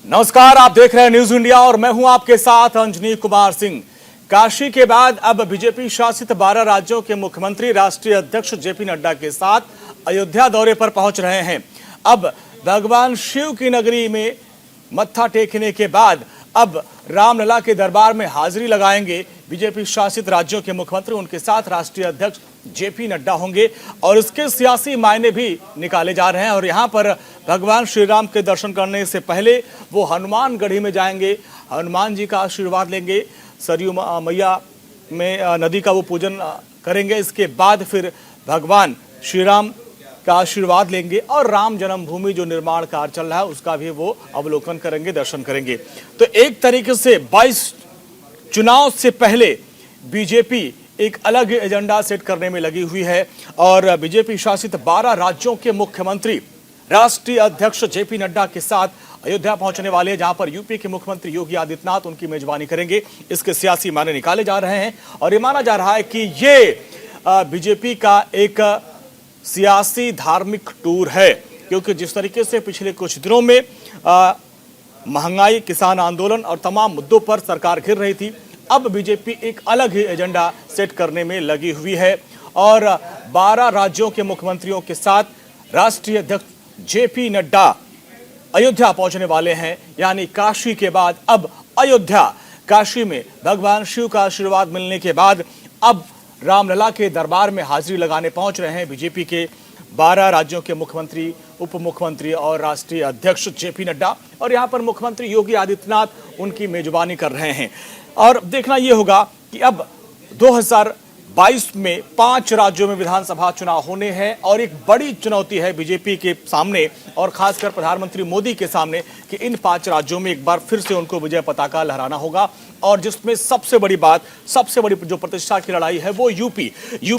नमस्कार, आप देख रहे हैं न्यूज इंडिया और मैं हूं आपके साथ अंजनी कुमार सिंह। काशी के बाद अब बीजेपी शासित 12 राज्यों के मुख्यमंत्री राष्ट्रीय अध्यक्ष जेपी नड्डा के साथ अयोध्या दौरे पर पहुंच रहे हैं। अब भगवान शिव की नगरी में मत्था टेकने के बाद अब रामलला के दरबार में हाजिरी लगाएंगे बीजेपी शासित राज्यों के मुख्यमंत्री। उनके साथ राष्ट्रीय अध्यक्ष जेपी नड्डा होंगे और इसके सियासी मायने भी निकाले जा रहे हैं। और यहाँ पर भगवान श्री राम के दर्शन करने से पहले वो हनुमानगढ़ी में जाएंगे, हनुमान जी का आशीर्वाद लेंगे, सरयू मैया में नदी का वो पूजन करेंगे। इसके बाद फिर भगवान श्री राम का आशीर्वाद लेंगे और राम जन्मभूमि जो निर्माण कार्य चल रहा है उसका भी वो अवलोकन करेंगे, दर्शन करेंगे। तो एक तरीके से 22 चुनाव से पहले बीजेपी एक अलग एजेंडा सेट करने में लगी हुई है और बीजेपी शासित 12 राज्यों के मुख्यमंत्री राष्ट्रीय अध्यक्ष जेपी नड्डा के साथ अयोध्या पहुंचने वाले हैं, जहां पर यूपी के मुख्यमंत्री योगी आदित्यनाथ उनकी मेजबानी करेंगे। इसके सियासी मायने निकाले जा रहे हैं और ये माना जा रहा है कि ये बीजेपी का एक सियासी धार्मिक टूर है, क्योंकि जिस तरीके से पिछले कुछ दिनों में महंगाई, किसान आंदोलन और तमाम मुद्दों पर सरकार घिर रही थी, अब बीजेपी एक अलग ही एजेंडा सेट करने में लगी हुई है और 12 राज्यों के मुख्यमंत्रियों के साथ राष्ट्रीय अध्यक्ष जेपी नड्डा अयोध्या पहुंचने वाले हैं। यानी काशी के बाद अब अयोध्या, काशी में भगवान शिव का आशीर्वाद मिलने के बाद अब रामलला के दरबार में हाजिरी लगाने पहुंच रहे हैं बीजेपी के 12 राज्यों के मुख्यमंत्री, उप मुख्यमंत्री और राष्ट्रीय अध्यक्ष जेपी नड्डा। और यहां पर मुख्यमंत्री योगी आदित्यनाथ उनकी मेजबानी कर रहे हैं। और देखना यह होगा कि अब 2022 में 5 राज्यों में विधानसभा चुनाव होने हैं और एक बड़ी चुनौती है बीजेपी के सामने और खासकर प्रधानमंत्री मोदी के सामने कि इन 5 राज्यों में एक बार फिर से उनको विजय पताका लहराना होगा। और जिसमें सबसे बड़ी बात, सबसे बड़ी जो प्रतिष्ठा की लड़ाई है वो यूपी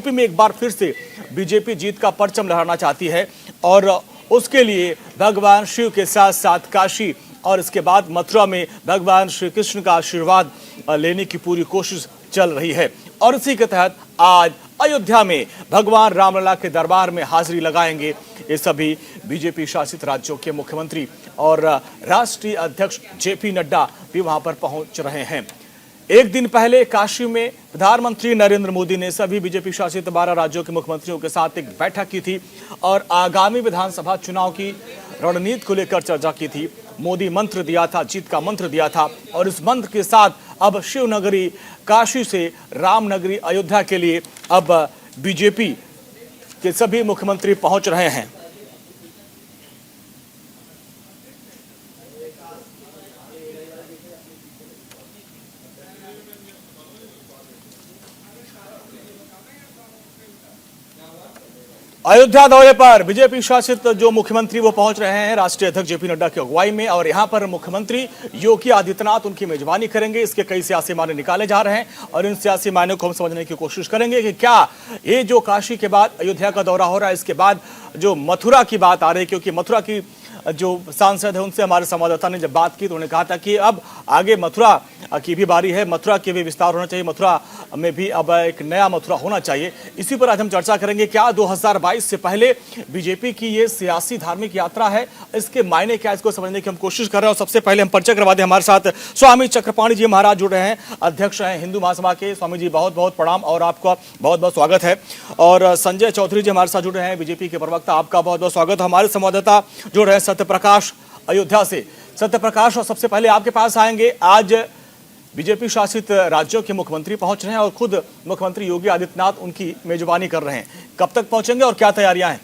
में एक बार फिर से बीजेपी जीत का परचम लहराना चाहती है और उसके लिए भगवान शिव के साथ साथ काशी और इसके बाद मथुरा में भगवान श्री कृष्ण का आशीर्वाद लेने की पूरी कोशिश चल रही है। और इसी के तहत आज अयोध्या में भगवान रामलला के दरबार में हाजिरी लगाएंगे ये सभी बीजेपी शासित राज्यों के मुख्यमंत्री और राष्ट्रीय अध्यक्ष जेपी नड्डा भी वहां पर पहुंच रहे हैं। एक दिन पहले काशी में प्रधानमंत्री नरेंद्र मोदी ने सभी बीजेपी शासित 12 राज्यों के मुख्यमंत्रियों के साथ एक बैठक की थी और आगामी विधानसभा चुनाव की रणनीति को लेकर चर्चा की थी। मोदी मंत्र दिया था, जीत का मंत्र दिया था और इस मंत्र के साथ अब शिव नगरी काशी से राम नगरी अयोध्या के लिए अब बीजेपी के सभी मुख्यमंत्री पहुंच रहे हैं। अयोध्या दौरे पर बीजेपी शासित जो मुख्यमंत्री वो पहुंच रहे हैं राष्ट्रीय अध्यक्ष जेपी नड्डा की अगुवाई में और यहां पर मुख्यमंत्री योगी आदित्यनाथ उनकी मेजबानी करेंगे। इसके कई सियासी मायने निकाले जा रहे हैं और इन सियासी मायनों को हम समझने की कोशिश करेंगे कि क्या ये जो काशी के बाद अयोध्या का दौरा हो रहा है, इसके बाद जो मथुरा की बात आ रही है, क्योंकि मथुरा की जो सांसद है उनसे हमारे संवाददाता ने जब बात की तो उन्होंने कहा था कि अब आगे मथुरा की भी बारी है, मथुरा के भी विस्तार होना चाहिए, मथुरा में भी अब एक नया मथुरा होना चाहिए। इसी पर आज हम चर्चा करेंगे। क्या 2022 से पहले बीजेपी की ये सियासी धार्मिक यात्रा है, इसके मायने क्या, इसको समझने की हम कोशिश कर रहे हैं। और सबसे पहले हम परिचय करवा दें, हमारे साथ स्वामी चक्रपाणी जी महाराज जुड़ रहे हैं, अध्यक्ष हैं हिंदू महासभा के। स्वामी जी बहुत बहुत प्रणाम और आपका बहुत बहुत स्वागत है। और संजय चौधरी जी हमारे साथ जुड़ रहे हैं, बीजेपी के प्रवक्ता, आपका बहुत बहुत स्वागत है। हमारे संवाददाता जुड़ रहे हैं सत्यप्रकाश अयोध्या से। सत्यप्रकाश, और सबसे पहले आपके पास आएंगे। आज बीजेपी शासित राज्यों के मुख्यमंत्री पहुंच रहे हैं और खुद मुख्यमंत्री योगी आदित्यनाथ उनकी मेजबानी कर रहे हैं। कब तक पहुंचेंगे और क्या तैयारियां हैं?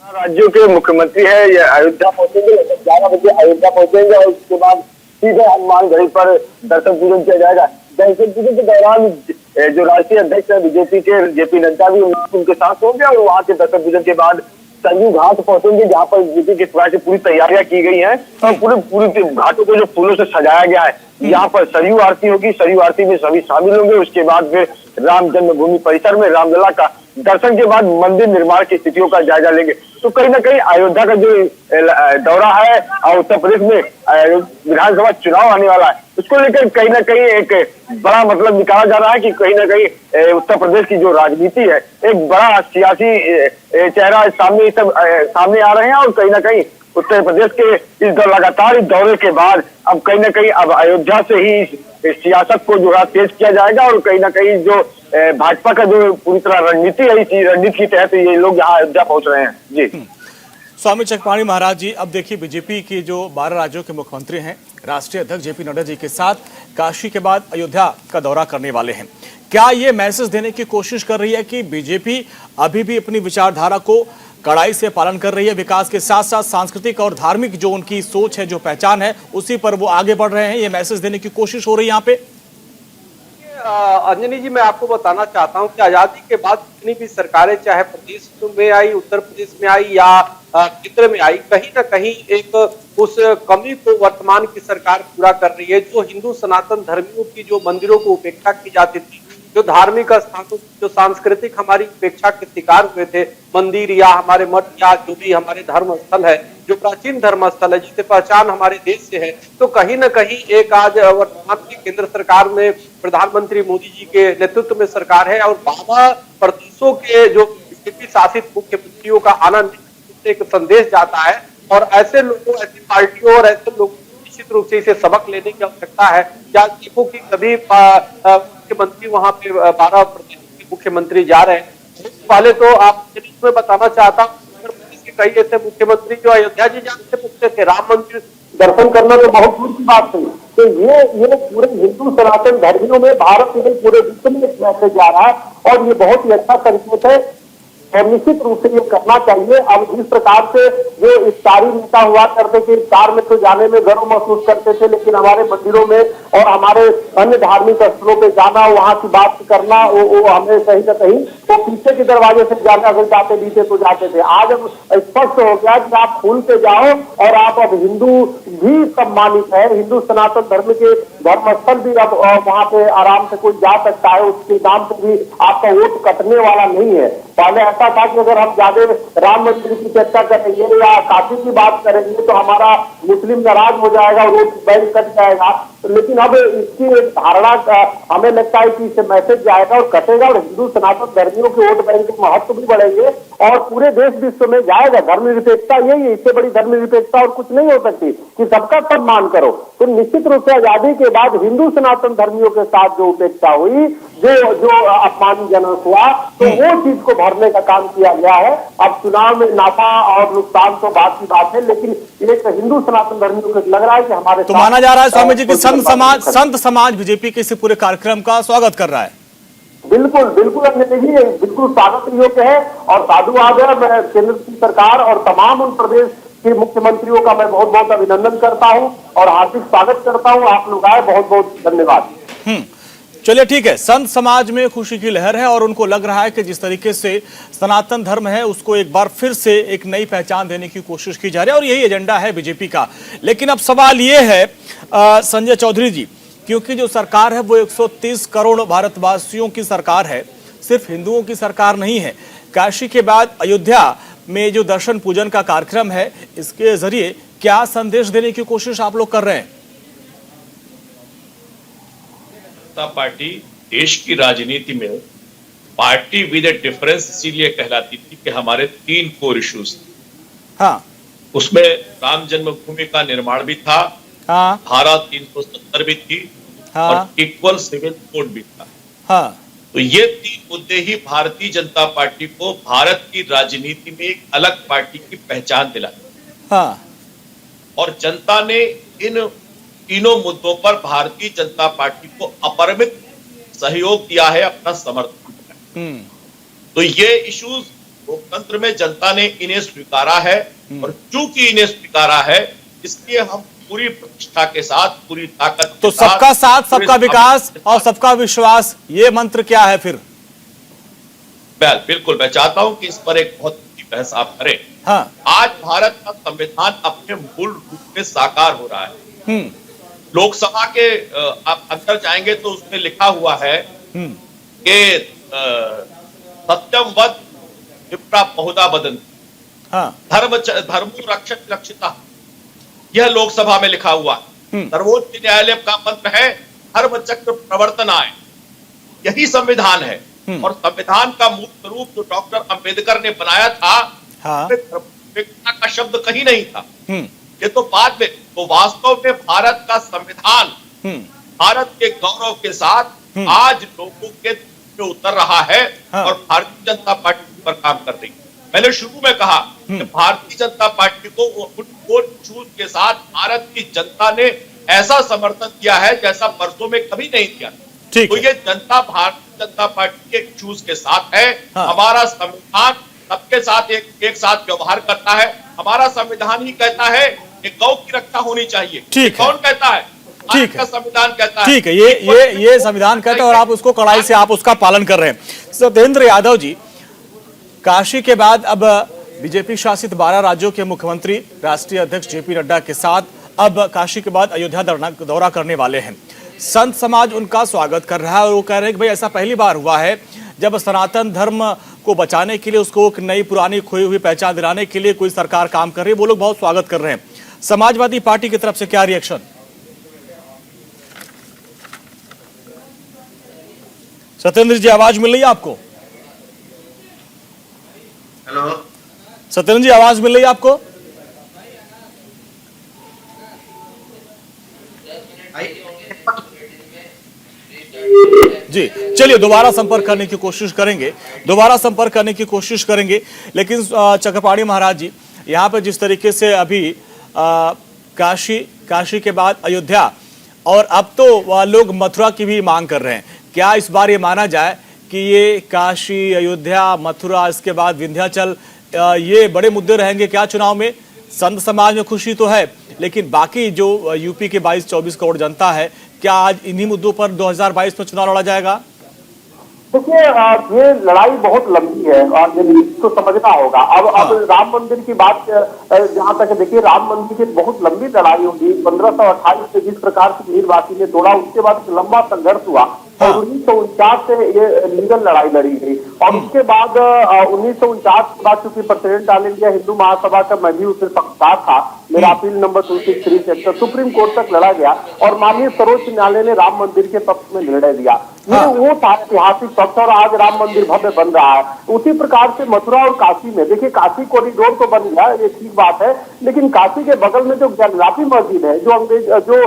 राज्यों के मुख्यमंत्री है ये अयोध्या पहुंचेंगे, 11 बजे अयोध्या पहुंचेंगे और उसके बाद सीधे हनुमानगढ़ी पर दर्शन पूजन किया जाएगा। दर्शन पूजन के दौरान जो राष्ट्रीय अध्यक्ष है बीजेपी के जेपी नड्डा भी उनके साथ होंगे और वहां के दर्शन पूजन के बाद सरयू घाट पहुंचेंगे, जहाँ पर बीजेपी के तरफ से पूरी तैयारियां की गई हैं और पूरे घाटों को जो फूलों से सजाया गया है। यहाँ पर सरयू आरती होगी, सरयू आरती में सभी शामिल होंगे। उसके बाद फिर राम जन्मभूमि परिसर में रामलला का दर्शन के बाद मंदिर निर्माण की स्थितियों का जायजा लेंगे। तो कहीं ना कहीं अयोध्या का जो दौरा है और उत्तर प्रदेश में विधानसभा चुनाव आने वाला है, उसको लेकर कहीं ना कहीं एक बड़ा मतलब निकाला जा रहा है कि कहीं ना कहीं उत्तर प्रदेश की जो राजनीति है, एक बड़ा सियासी चेहरा सामने आ रहे हैं और कहीं ना कहीं उत्तर प्रदेश के इस लगातार इस दौरे के बाद अब कहीं ना कहीं अब अयोध्या से ही इस सियासत को जो है तेज किया जाएगा और कहीं ना कहीं जो भाजपा का जो पूरी तरह रणनीति है, इसी रणनीति के तहत ये लोग यहाँ अयोध्या पहुंच रहे हैं। जी स्वामी चक्रपाणी महाराज जी, अब देखिए बीजेपी के जो 12 राज्यों के मुख्यमंत्री हैं, राष्ट्रीय अध्यक्ष जेपी नड्डा जी के साथ काशी के बाद अयोध्या का दौरा करने वाले हैं। क्या ये मैसेज देने की कोशिश कर रही है कि बीजेपी अभी भी अपनी विचारधारा को कड़ाई से पालन कर रही है, विकास के साथ साथ सांस्कृतिक और धार्मिक जो उनकी सोच है, जो पहचान है, उसी पर वो आगे बढ़ रहे हैं? ये मैसेज देने की कोशिश हो रही है यहाँ पे? अंजनी जी, मैं आपको बताना चाहता हूं कि आजादी के बाद जितनी भी सरकारें, चाहे प्रदेश में आई, उत्तर प्रदेश में आई या केंद्र में आई, कहीं ना कहीं एक उस कमी को वर्तमान की सरकार पूरा कर रही है। जो हिंदू सनातन धर्मियों की जो मंदिरों को उपेक्षा की जाती थी, जो धार्मिक स्थानों, जो सांस्कृतिक हमारी उपेक्षा के शिकार हुए थे, मंदिर या हमारे मठ या जो भी हमारे धर्म स्थल है, जो प्राचीन धर्म स्थल है, जिससे पहचान हमारे देश से है, तो कहीं ना कहीं एक आज वर्तमान की केंद्र सरकार में प्रधानमंत्री मोदी जी के नेतृत्व में सरकार है और 12 प्रदेशों के जो बीजेपी शासित मुख्यमंत्रियों का आनंद एक संदेश जाता है। और ऐसे लोगों, ऐसी पार्टियों और ऐसे लोगों को निश्चित रूप से इसे सबक लेने की आवश्यकता है। क्या देखो कि कभी मुख्यमंत्री वहां पे 12 प्रदेश के मुख्यमंत्री जा रहे हैं। पहले तो आप में बताना चाहता हूँ, कई ऐसे मुख्यमंत्री जो अयोध्या जी जाते पूछते थे, राम मंदिर दर्शन करना तो बहुत दूर की बात थी। तो ये पूरे हिंदू सनातन धर्मियों में, भारत में, पूरे विश्व में एक मैसेज जा रहा है और ये बहुत ही अच्छा तरीके से और निश्चित रूप से ये करना चाहिए। अब जिस प्रकार से जो इफ्तारी नेता हुआ करते थे, इफ्तार में तो जाने में गर्व महसूस करते थे, लेकिन हमारे मंदिरों में और हमारे अन्य धार्मिक स्थलों पे जाना, वहां की बात करना, वो हमें कहीं ना कहीं तो पीछे के दरवाजे से जाना, अगर जाते भी थे तो जाते थे। आज अब स्पष्ट हो गया कि आप फूल पे जाओ और आप अब हिंदू भी सम्मानित है, हिंदू सनातन धर्म के धर्मस्थल भी अब वहां पे आराम से कोई जा सकता है, उसके नाम पे भी आपका वोट कटने वाला नहीं है। पहले ऐसा था कि अगर हम ज्यादा राम मंदिर की चर्चा करेंगे या काशी की बात करेंगे तो हमारा मुस्लिम नाराज हो जाएगा और वोट बैंक कट जाएगा। लेकिन अब इसकी एक धारणा हमें लगता है कि इससे मैसेज जाएगा और कटेगा और हिंदू सनातन धर्मियों के वोट बैंक के महत्व भी बढ़ेंगे और पूरे देश विश्व में जाएगा। धर्मनिरपेक्षता यही है, इससे बड़ी धर्मनिरपेक्षता और कुछ नहीं हो सकती कि सबका सम्मान करो। तो निश्चित रूप से आजादी के बाद हिंदू सनातन धर्मियों के साथ जो उपेक्षा हुई, जो अपमानजनक हुआ, तो वो चीज को भरने का काम किया गया है। अब चुनाव में नाफा और नुकसान तो बात की बात है, लेकिन एक हिंदू सनातन धर्मियों को लग रहा है कि हमारे तो माना जा रहा है स्वामी जी की संत समाज बीजेपी के इस पूरे कार्यक्रम का स्वागत कर रहा है। बिल्कुल बिल्कुल, बिल्कुल स्वागत योग्य है और साधुवाद है। मैं केंद्र की सरकार और तमाम उन प्रदेश के मुख्यमंत्रियों का मैं बहुत बहुत अभिनंदन करता हूं और हार्दिक स्वागत करता हूं। आप लोग आए, बहुत बहुत धन्यवाद। चलिए ठीक है, संत समाज में खुशी की लहर है और उनको लग रहा है कि जिस तरीके से सनातन धर्म है उसको एक बार फिर से एक नई पहचान देने की कोशिश की जा रही है और यही एजेंडा है बीजेपी का। लेकिन अब सवाल ये है संजय चौधरी जी, क्योंकि जो सरकार है वो 130 करोड़ भारतवासियों की सरकार है, सिर्फ हिंदुओं की सरकार नहीं है। काशी के बाद अयोध्या में जो दर्शन पूजन का कार्यक्रम है, इसके जरिए क्या संदेश देने की कोशिश आप लोग कर रहे हैं? जनता पार्टी देश की राजनीति में पार्टी विद ए डिफरेंस इसीलिए कहलाती थी कि हमारे 3 कोर इश्यूज थे। हाँ, उसमें राम जन्मभूमि का निर्माण भी था, हाँ, धारा 370 भी थी, हाँ, और इक्वल सिविल कोड भी था। हाँ, तो ये 3 मुद्दे ही भारतीय जनता पार्टी को भारत की राजनीति में एक अलग पार्टी की पहचान दिलाई। हाँ, और जनता ने इन तीनों मुद्दों पर भारतीय जनता पार्टी को अपरिमित सहयोग दिया है, अपना समर्थन। तो ये इश्यूज लोकतंत्र में जनता ने इन्हें स्वीकारा है और चूंकि इन्हें स्वीकारा है, इसलिए हम पूरी प्रतिष्ठा के साथ, पूरी ताकत तो सबका साथ, सबका विकास और सबका विश्वास, ये मंत्र क्या है फिर? बिल्कुल, मैं चाहता हूं कि इस पर एक बहुत अच्छी बहस आप करें। हाँ, आज भारत का संविधान अपने मूल रूप में साकार हो रहा है। लोकसभा के आप अंदर जाएंगे तो उसमें लिखा हुआ है कि सत्यम वद विप्रा बहुधा वदन्ति, धर्म रक्षक रक्षिता, यह लोकसभा में लिखा हुआ है। सर्वोच्च न्यायालय का मंत्र है धर्म चक्र प्रवर्तनाय, यही संविधान है। और संविधान का मूल स्वरूप जो डॉक्टर अंबेडकर ने बनाया था, उपेक्षा का शब्द कहीं नहीं था। ये तो बाद में, तो वास्तव में भारत का संविधान भारत के गौरव के साथ आज लोगों के दिल में उतर रहा है। हाँ। और भारतीय जनता पार्टी पर काम कर रही है। मैंने शुरू में कहा कि भारतीय जनता पार्टी को वोट छूट के साथ भारत की जनता ने ऐसा समर्थन किया है जैसा वर्षों में कभी नहीं किया। तो ये जनता भारतीय जनता पार्टी के चूज के साथ है। हाँ। हमारा संविधान सबके साथ एक साथ व्यवहार करता है। हमारा संविधान ही कहता है कि गौ की रक्षा होनी चाहिए। ठीक है। कौन कहता है? ठीक है, संविधान कहता है। ठीक है, ये संविधान कहता है और आप उसको कड़ाई से आप उसका पालन कर रहे हैं। सत्येंद्र यादव जी, काशी के बाद अब बीजेपी शासित 12 राज्यों के मुख्यमंत्री राष्ट्रीय अध्यक्ष जेपी नड्डा के साथ अब काशी के बाद अयोध्या दौरा करने वाले हैं। संत समाज उनका स्वागत कर रहा है और वो कह रहे हैं कि भाई ऐसा पहली बार हुआ है जब सनातन धर्म को बचाने के लिए, उसको एक नई पुरानी खोई हुई पहचान दिलाने के लिए कोई सरकार काम कर रही है। वो लोग बहुत स्वागत कर रहे हैं। समाजवादी पार्टी की तरफ से क्या रिएक्शन? सत्येंद्र जी, आवाज मिल रही है आपको? हेलो सत्येंद्र जी, आवाज मिल रही है आपको? जी, चलिए दोबारा संपर्क करने की कोशिश करेंगे। लेकिन चक्रपाणी महाराज जी, यहाँ पे जिस तरीके से अभी काशी के बाद अयोध्या और अब तो लोग मथुरा की भी मांग कर रहे हैं, क्या इस बार ये माना जाए कि ये काशी, अयोध्या, मथुरा, इसके बाद विंध्याचल, ये बड़े मुद्दे रहेंगे क्या चुनाव में? संत समाज में खुशी तो है, लेकिन बाकी जो यूपी के 22-24 करोड़ जनता है, क्या आज इन्हीं मुद्दों पर 2022 में चुनाव लड़ा जाएगा? देखिए, ये लड़ाई बहुत लंबी है और इसको समझना होगा। अब राम मंदिर की बात जहां तक है, देखिए राम मंदिर की बहुत लंबी लड़ाई होगी। 1528 से जिस प्रकार से मीरवासी ने तोड़ा, उसके बाद एक लंबा संघर्ष हुआ और 1949 से ये लीगल लड़ाई लड़ी गई। और उसके बाद 1949 के बाद चूंकि president all India Hindu Mahasabha का मैं भी उससे पक्षकार था, मेरा अपील नंबर 263 से तो सुप्रीम कोर्ट तक लड़ा गया और माननीय सर्वोच्च न्यायालय ने राम मंदिर के पक्ष में निर्णय दिया। वो था ऐतिहासिक पक्ष और आज राम मंदिर भव्य बन रहा है। उसी प्रकार से मथुरा और काशी में, देखिए काशी कॉरिडोर तो बन गया, ये ठीक बात है, लेकिन काशी के बगल में जो ज्ञानवापी मस्जिद है, जो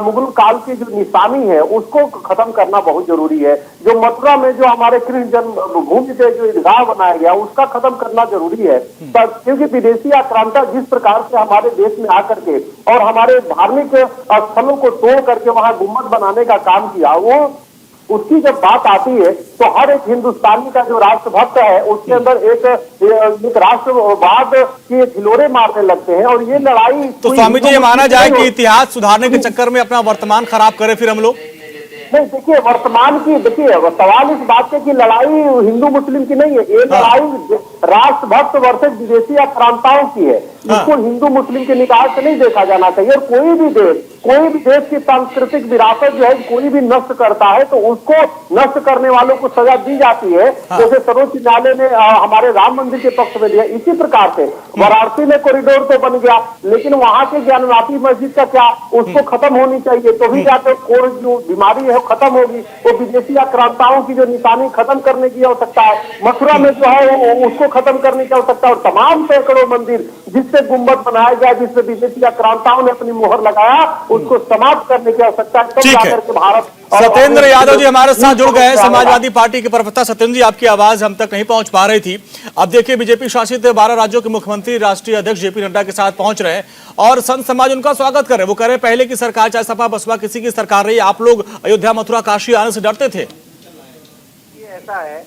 मुगल काल की जो निशानी है, उसको खत्म करना बहुत जरूरी है। जो मथुरा में जो हमारे कृष्ण जन्मभूमि से जो ईदगाह बनाया गया, उसका खत्म करना जरूरी है। क्योंकि विदेशी आक्रांता जिस प्रकार से हमारे देश में आकर के और हमारे धार्मिक स्थलों को तोड़ करके वहां गुम्बद बनाने का काम किया, वो उसकी जब बात आती है तो हर एक हिंदुस्तानी का जो राष्ट्रभक्त है उसके अंदर एक राष्ट्रवाद के हिलोरे मारने लगते हैं। और ये लड़ाई, तो स्वामी जी, ये माना जाए कि इतिहास सुधारने के चक्कर में अपना वर्तमान खराब करें फिर हम लोग? नहीं, देखिए वर्तमान की, देखिए सवाल इस बात है कि लड़ाई हिंदू मुस्लिम की नहीं है, ये लड़ाई राष्ट्रभक्त वर्सेस विदेशी आक्रांताओं की है। इसको हिंदू मुस्लिम के निकाय से नहीं देखा जाना चाहिए। और कोई भी देश की सांस्कृतिक विरासत जो है कोई भी नष्ट करता है तो उसको नष्ट करने वालों को सजा दी जाती है। जैसे सर्वोच्च न्यायालय ने हमारे राम मंदिर के पक्ष में दिया, इसी प्रकार से वाराणसी में कॉरिडोर तो बन गया, लेकिन वहां के ज्ञानवापी मस्जिद का क्या, उसको खत्म होनी चाहिए, तो भी जाकर कोर जो बीमारी है खत्म होगी। वो विदेशी आक्रांताओं की जो निशानी खत्म करने की आवश्यकता है, मथुरा में जो है उसको खत्म करने की आवश्यकता है। और तमाम सैकड़ों मंदिर जिससे गुम्बद बनाया गया, जिससे विदेशी आक्रांताओं ने अपनी मुहर लगाया, उसको समाप्त करने की आवश्यकता है। तब जाकर के भारत। सत्येंद्र यादव जी हमारे साथ जुड़ गए हैं, समाजवादी पार्टी के प्रवक्ता। सत्येंद्र जी, आपकी आवाज हम तक नहीं पहुंच पा रही थी। अब देखिए, बीजेपी शासित 12 राज्यों के मुख्यमंत्री राष्ट्रीय अध्यक्ष जेपी नड्डा के साथ पहुंच रहे हैं और संत समाज उनका स्वागत कर रहे हैं। वो कह रहे हैं पहले की सरकार, चाहे सपा बसपा किसी की सरकार रही, आप लोग अयोध्या, मथुरा, काशी आने से डरते थे। ये ऐसा है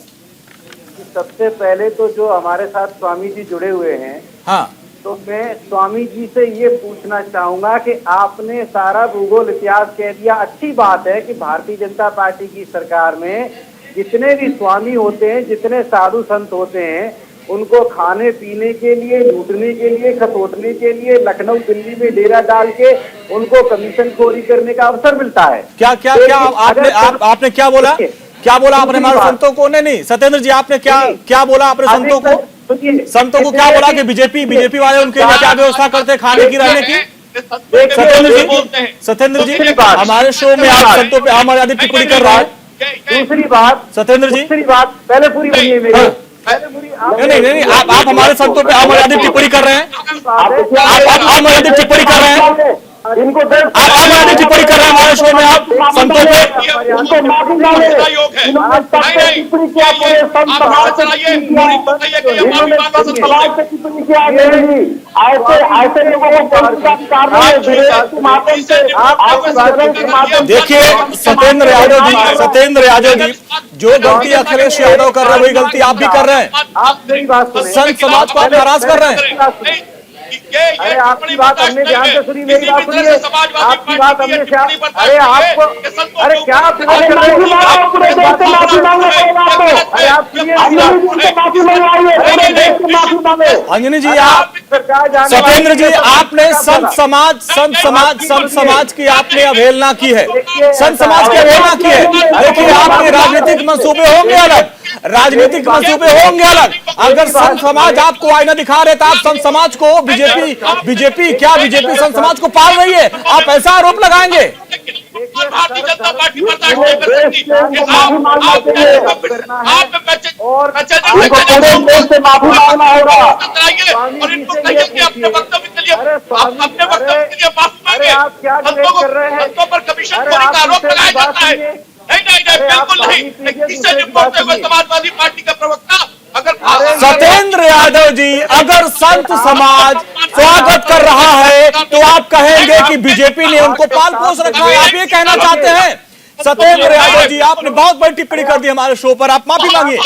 कि सबसे पहले तो जो हमारे साथ स्वामी जी जुड़े हुए हैं, हाँ, तो मैं स्वामी जी से ये पूछना चाहूंगा कि आपने सारा भूगोल इतिहास कह दिया। अच्छी बात है कि भारतीय जनता पार्टी की सरकार में जितने भी स्वामी होते हैं, जितने साधु संत होते हैं, उनको खाने पीने के लिए, लूटने के लिए, खसोटने के लिए लखनऊ दिल्ली में डेरा डाल के उनको कमीशन खोरी करने का अवसर मिलता है। क्या क्या क्या आपने क्या बोला? क्या बोला आपने हमारे संतों को? नहीं सत्येंद्र जी, आपने क्या बोला आपने संतों को? संतों को क्या बोला कि बीजेपी वाले उनके लिए क्या व्यवस्था करते खाने की, रहने की? सत्येंद्र जी, हमारे शो में आप संतों पे हमारे आदि टिप्पणी कर रहा है। दूसरी बात, सत्येंद्र जी, दूसरी बात पहले पूरी बनिए मेरी। नहीं नहीं नहीं, आप हमारे संतों पे अमर्यादित टिप्पणी कर रहे हैं। आप अमर्यादित टिप्पणी कर रहे हैं। इनको आप अमर्यादित टिप्पणी कर रहे हैं हमारे शो में, आप संतों पे। उनको माफी मांगे। इन्होंने सबसे टिप्पणी किया पूरे संत समाज से इन्होंने संत समाज से टिप्पणी किया। ऐसे ऐसे लोगों को देखिए सत्येंद्र यादव जी, जो गलती अखिलेश यादव कर रहे हैं वही गलती आप भी कर रहे हैं। आप मेरी बात सुने। संत समाज को आप नाराज कर रहे हैं। अरे आपकी बात हमने ध्यान से सुनी, मेरी बात सुनिए। आपकी बात हमने अरे आपको अरे क्या माफी मांगो, पूरे देश से माफी मांगना पड़ेगा आपको। अरे आप सुनिए माफी मंगवाइए, पूरे देश से माफी मांगे। अंजनी जी, आप सत्येंद्र जी, आपने संत समाज की आपने अवहेलना की है। संत समाज की अवहेलना की है। देखिए, आपके राजनीतिक मंसूबे होंगे अलग, राजनीतिक मंसूबे होंगे अलग। अगर संत समाज आपको आईना दिखा रहे तो आप संत समाज को बीजेपी संत समाज को पाल रही है, आप ऐसा आरोप लगाएंगे? भारतीय जनता पार्टी बर्दाश्त नहीं कर सकती। माफी मांगना होगा और इनको कहिए कि अपने वक्तव्य के लिए अपने वक्तव्य के लिए माफी मांगे। संतों पर कमीशन चोरी का आरोप लगाया जाता है। नहीं, बिल्कुल नहीं। इससे निपटते हुए समाजवादी पार्टी का प्रवक्ता अगर सत्येंद्र यादव जी, अगर संत समाज स्वागत कर रहा है तो आप कहेंगे कि बीजेपी ने उनको पाल पोस रखा है, आप ये कहना चाहते हैं? सत्येंद्र यादव जी, आपने बहुत बड़ी टिप्पणी कर दी हमारे शो पर, आप माफी मांगिए।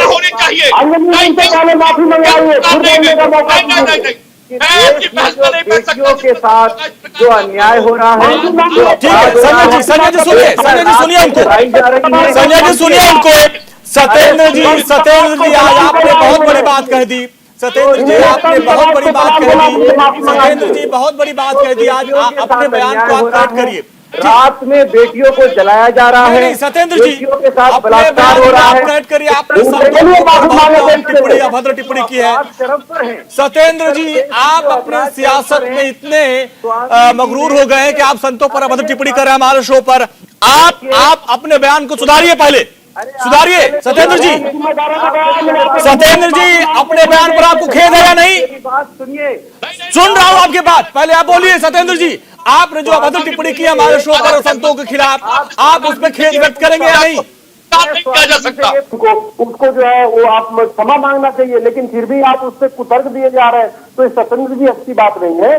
होनी चाहिए। बेटियों के साथ जो अन्याय हो रहा है। ठीक है संजय जी सुनिए उनको। सत्येंद्र जी, आज आपने बहुत बड़ी बात कह दी। सत्येंद्र जी, आपने बहुत बड़ी बात कह दी। सत्येंद्र जी, बहुत बड़ी बात कह दी। आज अपने बयान को आप काट करिए। रात में बेटियों को जलाया जा रहा है, सत्येंद्र जी, बेटियों के साथ बलात्कार हो रहा है। करिए, आपने अभद्र टिप्पणी की है। सत्येंद्र जी, आप अपनी सियासत में इतने मगरूर हो गए हैं कि आप संतों पर अभद्र टिप्पणी कर रहे हैं हमारे शो पर। आप अपने बयान को सुधारिए, पहले सुधारिए। सत्येंद्र जी, अपने बयान पर आपको खेद है या नहीं? बात सुनिए, सुन रहा हूं आपकी बात, पहले आप बोलिए। सत्येंद्र जी, आपने जो अभद्र टिप्पणी की हमारे शो पर संतों के खिलाफ, आप उसमें खेद व्यक्त करेंगे या नहीं? किया जा सकता। उसको जो है वो आप क्षमा मांगना चाहिए, लेकिन फिर भी आप उससे कुतर्क दिए जा रहे हैं, तो सत्येंद्र जी अच्छी बात नहीं है।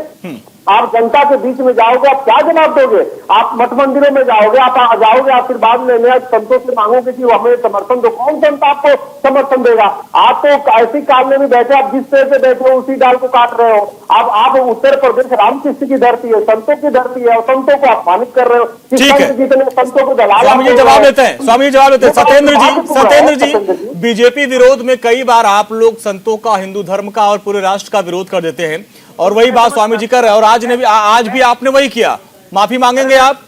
आप जनता के बीच में जाओगे, आप क्या जवाब दोगे? आप मठ मंदिरों में जाओगे, आप जाओगे आशीर्वाद लेने, संतों से मांगोगे कि हमें समर्थन दो, कौन जनता आपको समर्थन देगा? आप तो ऐसी काल में बैठे, आप जिस तरह से बैठे हो उसी डाल को काट रहे हो। आप उत्तर प्रदेश रामकृष्ण की धरती है, संतों की धरती है, और संतों को अपमानित कर रहे हो। ठीक है, जितने संतों को दलाल, स्वामी जी जवाब देते हैं। सत्येंद्र जी, बीजेपी विरोध में कई बार आप लोग संतों का, हिंदू धर्म का और पूरे राष्ट्र का विरोध कर देते हैं, और वही बात स्वामी जी कर रहे हैं, और आज भी आपने वही किया। माफी मांगेंगे आप?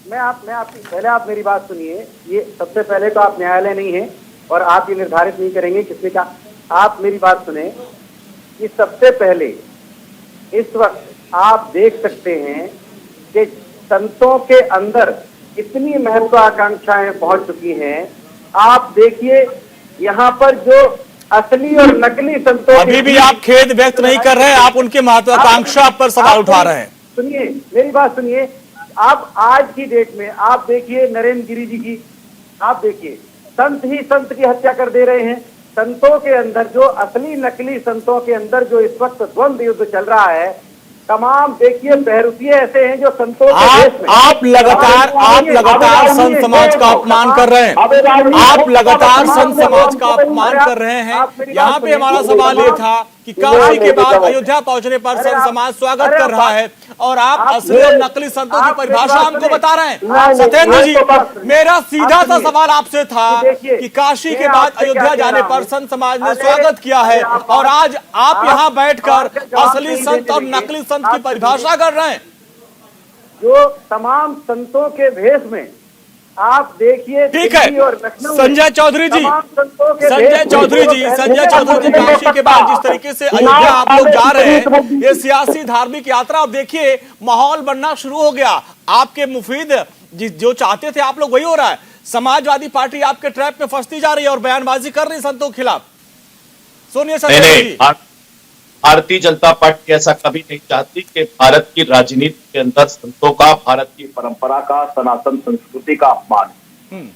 मैं आपकी पहले आप मेरी बात सुनिए। ये सबसे पहले तो आप न्यायालय नहीं है और आप ये निर्धारित नहीं करेंगे किसने का। आप मेरी बात सुने, कि सबसे पहले इस वक्त आप देख सकते हैं कि संतों के अंदर इतनी महत्वाकांक्षाएं पहुंच चुकी हैं। आप देखिए, यहाँ पर जो असली और नकली संतों, अभी भी आप खेद व्यक्त नहीं कर रहे हैं, आप उनके महत्वाकांक्षा पर सवाल उठा रहे हैं। सुनिए मेरी बात सुनिए। आप आज की डेट में आप देखिए नरेंद्र गिरि जी की, आप देखिए संत ही संत की हत्या कर दे रहे हैं। संतों के अंदर जो असली नकली संतों के अंदर जो इस वक्त द्वंद्व युद्ध चल रहा है, तमाम देखिए बहरूपिये ऐसे हैं जो संतों के देश में आप लगातार संत समाज का अपमान कर रहे हैं। आप लगातार संत समाज का अपमान कर रहे हैं। यहाँ पे हमारा सवाल ये था कि काशी के बाद अयोध्या पहुंचने पर संत समाज स्वागत कर रहा है, और आप असली और नकली संतों की परिभाषा हमको बता रहे हैं। सत्येंद्र जी, मेरा सीधा सा सवाल आपसे था कि काशी के बाद अयोध्या जाने पर संत समाज ने स्वागत किया है, और आज आप यहाँ बैठकर असली संत और नकली संत की परिभाषा कर रहे हैं। जो तमाम संतों के भेष में आप देखिए, ठीक है संजय चौधरी जी, काशी के बाद जिस तरीके से अयोध्या आप लोग जा रहे हैं, ये सियासी धार्मिक यात्रा, अब देखिए माहौल बनना शुरू हो गया। आपके मुफीद जो चाहते थे आप लोग वही हो रहा है। समाजवादी पार्टी आपके ट्रैप में फंसती जा रही है और बयानबाजी कर रही संतों के खिलाफ। सुनिए सत्येंद्र जी। भारतीय जनता पार्टी ऐसा कभी नहीं चाहती कि भारत की राजनीति के अंदर संतों का, भारत की परंपरा का, सनातन संस्कृति का अपमान।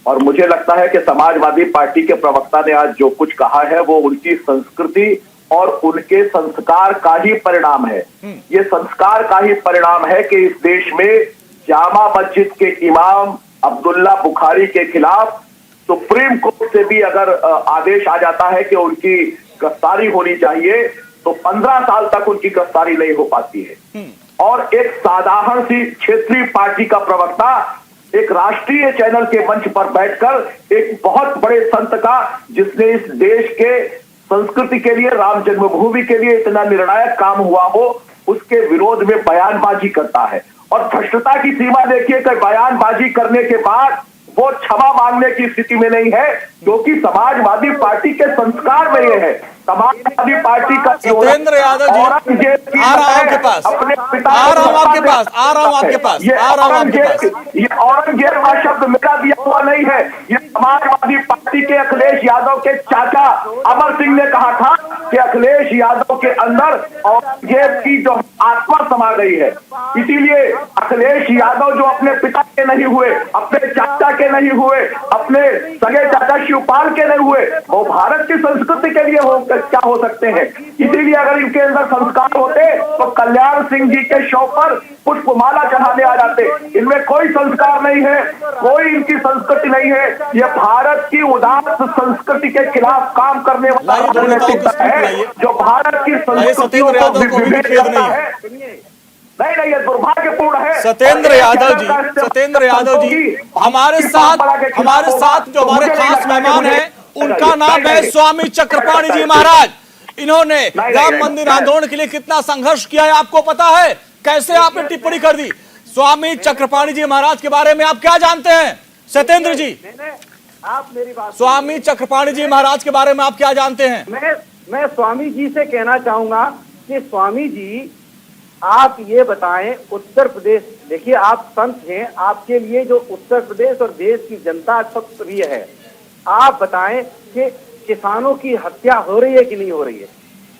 और मुझे लगता है कि समाजवादी पार्टी के प्रवक्ता ने आज जो कुछ कहा है वो उनकी संस्कृति और उनके संस्कार का ही परिणाम है। ये संस्कार का ही परिणाम है कि इस देश में जामा मस्जिद के इमाम अब्दुल्ला बुखारी के खिलाफ सुप्रीम कोर्ट से भी अगर आदेश आ जाता है कि उनकी गिरफ्तारी होनी चाहिए तो 15 साल तक उनकी गिरफ्तारी नहीं हो पाती है। और एक साधारण सी क्षेत्रीय पार्टी का प्रवक्ता एक राष्ट्रीय चैनल के मंच पर बैठकर एक बहुत बड़े संत का, जिसने इस देश के संस्कृति के लिए, राम जन्मभूमि के लिए इतना निर्णायक काम हुआ हो, उसके विरोध में बयानबाजी करता है। और भ्रष्टता की सीमा देखिए कि बयानबाजी करने के बाद वो क्षमा मांगने की स्थिति में नहीं है, क्योंकि समाजवादी पार्टी के संस्कार में ये है। समाजवादी पार्टी का सत्येंद्र यादव जी, आ रहा हूं आपके पास, अपने पिता, आ रहा हूं आपके पास, आ रहा हूं आपके पास, आ रहा हूं आपके पास। ये औरंगजेब का शब्द मेरा दिया हुआ नहीं है, ये समाजवादी पार्टी के अखिलेश यादव के चाचा अमर सिंह ने कहा था कि अखिलेश यादव के अंदर औरंगजेब की जो आत्मा समा गई है। इसीलिए अखिलेश यादव जो अपने पिता के नहीं हुए, अपने चाचा के नहीं हुए, अपने सगे चाचा शिवपाल के नहीं हुए, वो भारत की संस्कृति के लिए क्या हो सकते हैं। इसीलिए अगर इनके अंदर संस्कार होते तो कल्याण सिंह जी के शव पर पुष्पमाला चढ़ाने आ जाते। इनमें कोई संस्कार नहीं है, कोई इनकी संस्कृति नहीं है। ये भारत की उदार संस्कृति के खिलाफ काम करने वाला है, जो भारत की संस्कृतियों को विभेद करता है। नहीं, ये दुर्भाग्यपूर्ण है। सत्येंद्र यादव जी, हमारे साथ जो हमारे खास मेहमान हैं, उनका नाम है स्वामी चक्रपाणी जी महाराज। इन्होंने राम मंदिर आंदोलन के लिए कितना संघर्ष किया है आपको पता है? कैसे आपने टिप्पणी कर दी? स्वामी चक्रपाणी जी महाराज के बारे में आप क्या जानते हैं सत्येंद्र जी? आप मेरी बात, स्वामी चक्रपाणी जी महाराज के बारे में आप क्या जानते हैं? मैं स्वामी जी से कहना चाहूंगा कि स्वामी जी आप ये बताएं, उत्तर प्रदेश, देखिए आप संत हैं, आपके लिए जो उत्तर प्रदेश और देश की जनता सब प्रिय है। आप बताएं कि किसानों की हत्या हो रही है कि नहीं हो रही है?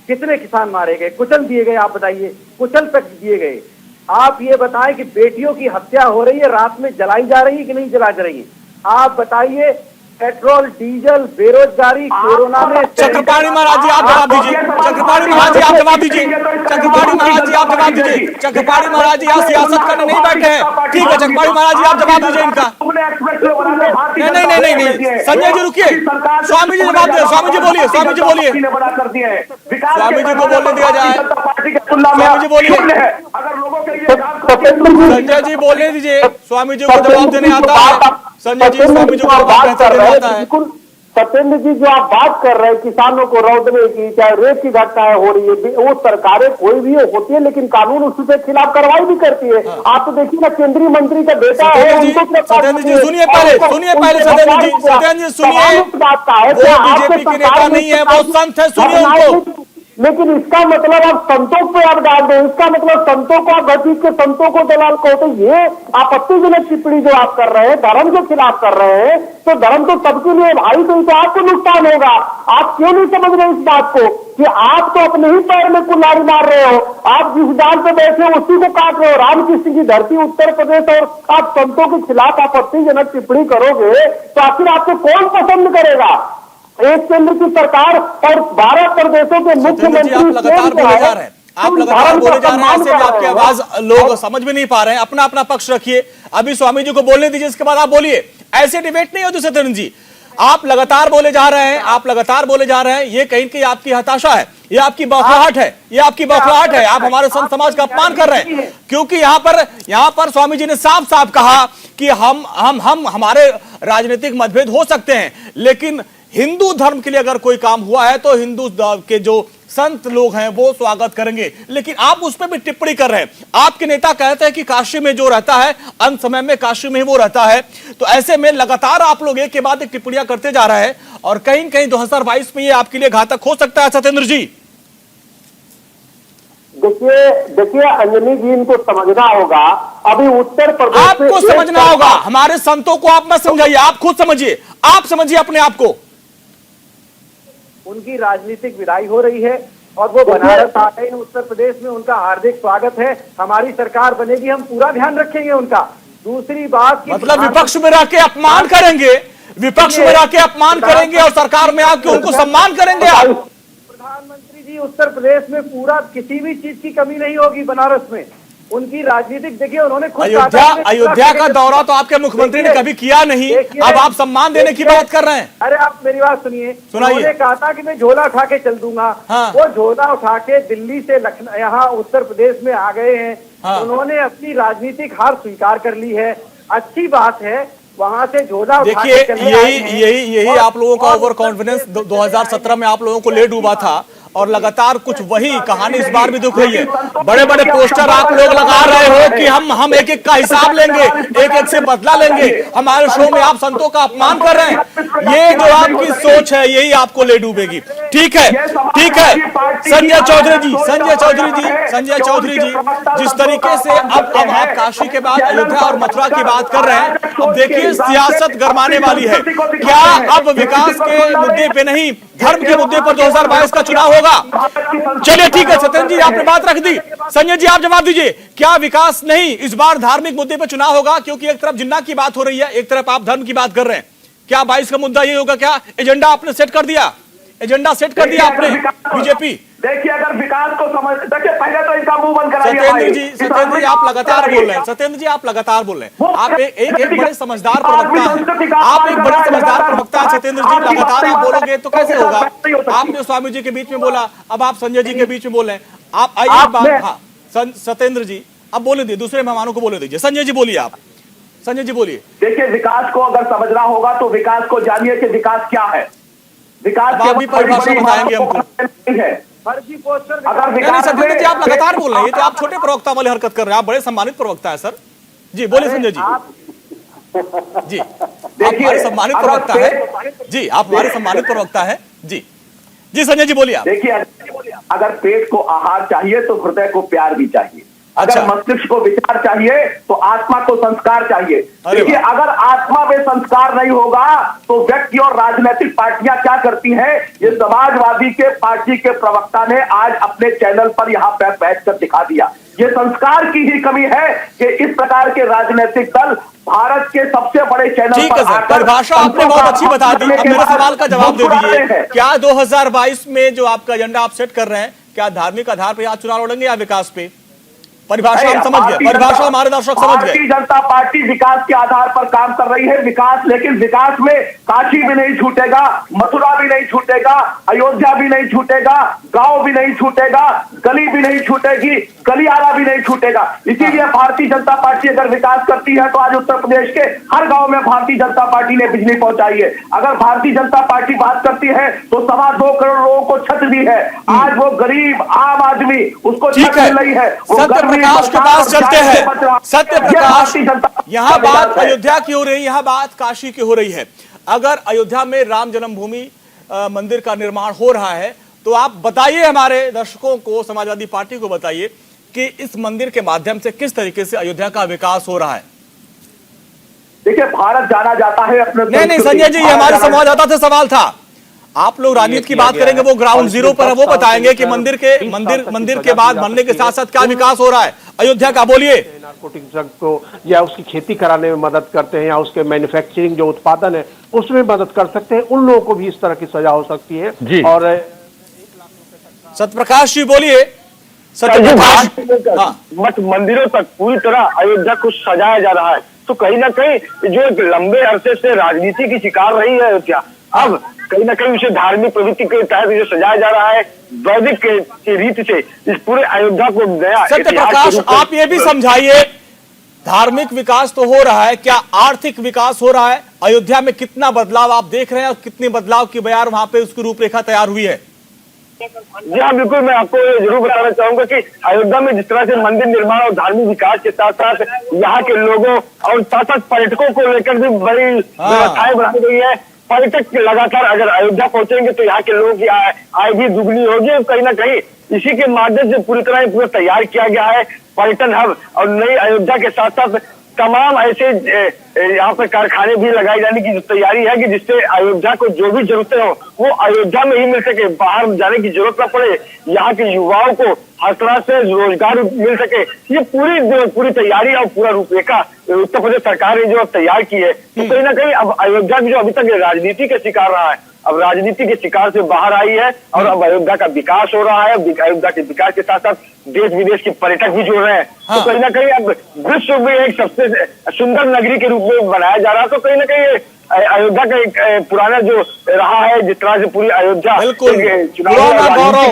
कितने किसान मारे गए, कुचल दिए गए? आप बताइए, कुचल तक दिए गए। आप ये बताएं कि बेटियों की हत्या हो रही है, रात में जलाई जा रही है कि नहीं जलाई जा रही है? आप बताइए, पेट्रोल, डीजल, बेरोजगारी, कोरोना में। चक्रपाणी महाराज जी आप जवाब दीजिए। चक्रपाणी महाराज जी आप जवाब दीजिए। चक्रपाणी महाराज जी आप जवाब दीजिए। चक्रपाणी महाराज जी यहाँ सियासत करने नहीं बैठे हैं, ठीक है? चक्रपाणी महाराज जी आप जवाब दीजिए इनका। नहीं, संजय जी रुकिए, स्वामी जी जवाब दे। स्वामी जी बोलिए, स्वामी जी बोलिए, स्वामी जी को बोलने दिया जाए। स्वामी जी बोलिए, संजय जी बोलने दीजिए। स्वामी जी को जवाब देने आता है। संजय जी, स्वामी जी को बात कर रहे हैं। बिल्कुल सत्येंद्र जी, जो आप बात कर रहे हैं किसानों को रौदने की, चाहे रेप की घटनाएं हो रही है, वो सरकारें कोई भी होती है लेकिन कानून उसके खिलाफ कार्रवाई भी करती है। आप तो देखिए ना, केंद्रीय मंत्री का बेटा है, सत्येंद्र जी सुनिए पहले सत्येंद्र जी सुनिए। बात का है, बीजेपी के नेता नहीं है, वो संत है, सुनिए उनको। लेकिन इसका मतलब आप संतों पे आप डाल दो, इसका मतलब संतों को आप भतीज के संतों को दलाल कहो, तो ये आपत्तिजनक टिप्पणी जो आप कर रहे हैं, धर्म के खिलाफ कर रहे हैं, तो धर्म तो सबके लिए भाई, तो आपको नुकसान होगा। आप क्यों नहीं समझ रहे इस बात को कि आप तो अपने ही पैर में कुल्हाड़ी मार रहे हो? आप जिस डाल पे बैठे हो उसी को काट रहे हो। रामकृष्ण की धरती उत्तर प्रदेश, और आप संतों के खिलाफ आपत्तिजनक टिप्पणी करोगे तो आखिर आपको कौन पसंद करेगा? एक केंद्र की सरकार और 12 प्रदेशों के मुख्यमंत्री आप लगातार बोले जा रहे हैं, ऐसे भी आपकी आवाज लोग समझ में नहीं पा रहे हैं। अपना अपना पक्ष रखिए, अभी स्वामी जी को बोलने दीजिए, इसके बाद आप बोलिए। ऐसे डिबेट नहीं होती सत्येंद्र जी, आप लगातार बोले जा रहे हैं, आप लगातार बोले जा रहे हैं। ये कहीं की आपकी हताशा है, ये आपकी बौखलाहट है, ये आपकी बौखलाहट है। आप हमारे संत समाज का अपमान कर रहे हैं, क्योंकि यहाँ पर स्वामी जी ने साफ साफ कहा कि हमारे राजनीतिक मतभेद हो सकते हैं, लेकिन हिंदू धर्म के लिए अगर कोई काम हुआ है तो हिंदू के जो संत लोग हैं वो स्वागत करेंगे। लेकिन आप उस पर भी टिप्पणी कर रहे हैं। आपके नेता कहते हैं कि काशी में जो रहता है अंत समय में काशी में ही वो रहता है। तो ऐसे में लगातार आप लोग एक के बाद एक टिप्पणियां करते जा रहे हैं और कहीं कहीं 2022 में ये आपके लिए घातक हो सकता है सत्येंद्र जी। देखिए अंजलि जी, इनको समझना होगा। अभी उत्तर प्रदेश आपको समझना होगा, हमारे संतों को आप मत समझाइए, आप खुद समझिए, आप समझिए अपने आप को। उनकी राजनीतिक विदाई हो रही है और वो बनारस आ गए हैं उत्तर प्रदेश में। उनका हार्दिक स्वागत है। हमारी सरकार बनेगी, हम पूरा ध्यान रखेंगे उनका। दूसरी बात मतलब विपक्ष में रह के अपमान करेंगे, विपक्ष में रह के अपमान करेंगे और सरकार में आके उनको सम्मान करेंगे आप। प्रधानमंत्री जी, उत्तर प्रदेश में पूरा किसी भी चीज की कमी नहीं होगी। बनारस में उनकी राजनीतिक, देखिए उन्होंने खुद अयोध्या का दौरा तो आपके मुख्यमंत्री ने कभी किया नहीं, अब आप सम्मान देने की बात कर रहे हैं। अरे आप मेरी बात सुनिए, उन्होंने कहा था कि मैं झोला उठा के चल दूंगा। हाँ। वो झोला उठा के दिल्ली से लखनऊ यहाँ उत्तर प्रदेश में आ गए हैं। हाँ। उन्होंने अपनी राजनीतिक हार स्वीकार कर ली है, अच्छी बात है। वहां से झोला देखिए, यही आप लोगों का ओवर कॉन्फिडेंस 2017 में आप लोगों को ले डूबा था और लगातार कुछ वही कहानी इस बार भी दिख रही है। बड़े बड़े पोस्टर आप लोग लगा रहे हो कि हम एक एक का हिसाब लेंगे, एक एक से बदला लेंगे। हमारे शो में आप संतों का अपमान कर रहे हैं। ये जो आपकी सोच है यही आपको ले डूबेगी। ठीक है, ठीक है। संजय चौधरी जी, जिस तरीके से अब आप काशी के बाद अयोध्या और मथुरा की बात कर रहे हैं, अब देखिए सियासत गरमाने वाली है। क्या अब विकास के मुद्दे पे नहीं, धर्म के मुद्दे पर 2022 का चुनाव होगा? चलिए ठीक है, सत्येंद्र जी आपने बात रख दी, संजय जी आप जवाब दीजिए। क्या विकास नहीं, इस बार धार्मिक मुद्दे पर चुनाव होगा? क्योंकि एक तरफ जिन्ना की बात हो रही है, एक तरफ आप धर्म की बात कर रहे हैं। क्या 22 का मुद्दा ये होगा? क्या एजेंडा आपने सेट कर दिया? एजेंडा सेट कर दिया आपने बीजेपी? देखिए, अगर विकास को समझ, देखिए पहले तो इनका मुंह बंद कराइए। सत्येंद्र जी आप लगातार बोल रहे हैं, सत्येंद्र जी आप लगातार बोल रहे हैं। आप एक बड़े समझदार प्रवक्ता हैं, आप एक बड़े समझदार प्रवक्ता हैं सत्येंद्र जी। लगातार आप बोलोगे तो कैसे होगा? आपने स्वामी जी के बीच में बोला, अब आप संजय जी के बीच में बोल रहे हैं। आप आइए, हाँ सत्येंद्र जी अब बोले दीजिए, दूसरे मेहमानों को बोले दीजिए। संजय जी बोलिए, आप संजय जी बोलिए। देखिए, विकास को अगर समझना होगा तो विकास को जानिए कि विकास क्या है। विकास आप भी परिभाषा बताएंगे हमको। फर्जी पोस्टर नहीं सत्येंद्र जी आप लगातार बोल रहे हैं, ये तो आप छोटे प्रवक्ता वाली हरकत कर रहे हैं। आप बड़े सम्मानित प्रवक्ता है सर। जी बोलिए संजय जी। जी आप हमारे सम्मानित प्रवक्ता है जी, आप हमारे सम्मानित प्रवक्ता है जी। जी संजय जी बोलिए आप। देखिए, अगर पेट को आहार चाहिए तो हृदय को प्यार भी चाहिए। अगर मस्तिष्क को विचार चाहिए तो आत्मा को संस्कार चाहिए। देखिए, अगर आत्मा में संस्कार नहीं होगा तो व्यक्ति और राजनीतिक पार्टियां क्या करती हैं? ये समाजवादी के पार्टी के प्रवक्ता ने आज अपने चैनल पर यहाँ पे बैठकर दिखा दिया। ये संस्कार की ही कमी है कि इस प्रकार के राजनीतिक दल भारत के सबसे बड़े चैनल पर आकर परिभाषा आपने बहुत अच्छी बता दी। अब मेरे सवाल का जवाब दे दीजिए, क्या 2022 में जो आपका एजेंडा आप सेट कर रहे हैं, क्या धार्मिक आधार पर आप चुनाव लड़ेंगे या विकास पे? परिभाषा हम समझ गए, परिभाषा हमारे दर्शक समझ गए। भारतीय जनता पार्टी विकास के आधार पर काम कर रही है। विकास, लेकिन विकास में काशी भी नहीं छूटेगा, मथुरा भी नहीं छूटेगा, अयोध्या भी नहीं छूटेगा, गांव भी नहीं छूटेगा, गली भी नहीं छूटेगी, गलियारा भी नहीं छूटेगा। इसीलिए भारतीय जनता पार्टी अगर विकास करती है तो आज उत्तर प्रदेश के हर गांव में भारतीय जनता पार्टी ने बिजली पहुंचाई है। अगर भारतीय जनता पार्टी बात करती है तो 2.25 करोड़ लोगों को छत दी है। आज वो गरीब आम आदमी, उसको छत मिल रही है। सत्यप्रकाश के पास चलते हैं। सत्यप्रकाश, यहाँ बात अयोध्या की हो रही है, यहाँ बात काशी की हो रही है। अगर अयोध्या में राम जन्मभूमि मंदिर का निर्माण हो रहा है तो आप बताइए, हमारे दर्शकों को, समाजवादी पार्टी को बताइए कि इस मंदिर के माध्यम से किस तरीके से अयोध्या का विकास हो रहा है। देखिए, भारत जाना जाता है अपने। नहीं संजय जी, ये हमारे संवाददाता से सवाल था। आप लोग राजनीति की बात करेंगे, वो ग्राउंड जीरो पर है, वो बताएंगे कि मंदिर के बाद बनने के साथ साथ क्या विकास हो रहा है अयोध्या का। बोलिए। नारकोटिक ड्रग को या उसकी खेती कराने में मदद करते हैं या उसके मैन्युफैक्चरिंग जो उत्पादन है उसमें मदद कर सकते हैं, उन लोगों को भी इस तरह की सजा हो सकती है जी। और सत्यप्रकाश जी बोलिए। सत्यप्रकाश, मठ मंदिरों तक पूरी तरह अयोध्या को सजाया जा रहा है, तो कहीं ना कहीं जो एक लंबे अरसे से राजनीति की शिकार रही है अयोध्या, अब कहीं ना कहीं उसे धार्मिक प्रवृत्ति के तहत जो सजाया जा रहा है, वैदिक की रीति से इस पूरे अयोध्या को नया। सत्यप्रकाश, आप ये भी समझाइए, धार्मिक विकास तो हो रहा है, क्या आर्थिक विकास हो रहा है? अयोध्या में कितना बदलाव आप देख रहे हैं और कितने बदलाव की बयार वहां पे उसकी रूपरेखा तैयार हुई है? जी हाँ, बिल्कुल। मैं आपको ये जरूर बताना चाहूंगा कि अयोध्या में जिस तरह से मंदिर निर्माण और धार्मिक विकास के साथ साथ यहाँ के लोगों और साथ साथ पर्यटकों को लेकर भी बड़ी व्यवस्थाएं बनाई गई है। पर्यटक लगातार अगर अयोध्या पहुंचेंगे तो यहाँ के लोगों की आय भी दुगनी होगी। कहीं ना कहीं इसी के माध्यम से पूरी तरह पूरा तैयार किया गया है पर्यटन हब। और नई अयोध्या के साथ साथ तमाम ऐसे यहाँ पर कारखाने भी लगाए जाने की तैयारी है कि जिससे अयोध्या को जो भी जरूरतें हो वो अयोध्या में ही मिल सके, बाहर जाने की जरूरत न पड़े, यहाँ के युवाओं को हर तरह से रोजगार मिल सके। ये पूरी तैयारी और पूरा रूपरेखा उत्तर प्रदेश सरकार ने जो तैयार की है, तो कहीं ना कहीं अब अयोध्या की जो अभी तक राजनीति का शिकार रहा है, अब राजनीति के शिकार से बाहर आई है और अब अयोध्या का विकास हो रहा है। अयोध्या के विकास के साथ साथ देश विदेश के पर्यटक भी जुड़ रहे हैं। तो कहीं ना कहीं अब विश्व में एक सबसे सुंदर नगरी के रूप में बनाया जा रहा है। तो कहीं ना कहीं अयोध्या का एक पुराना जो रहा है, जिस तरह से पूरी अयोध्या बिल्कुल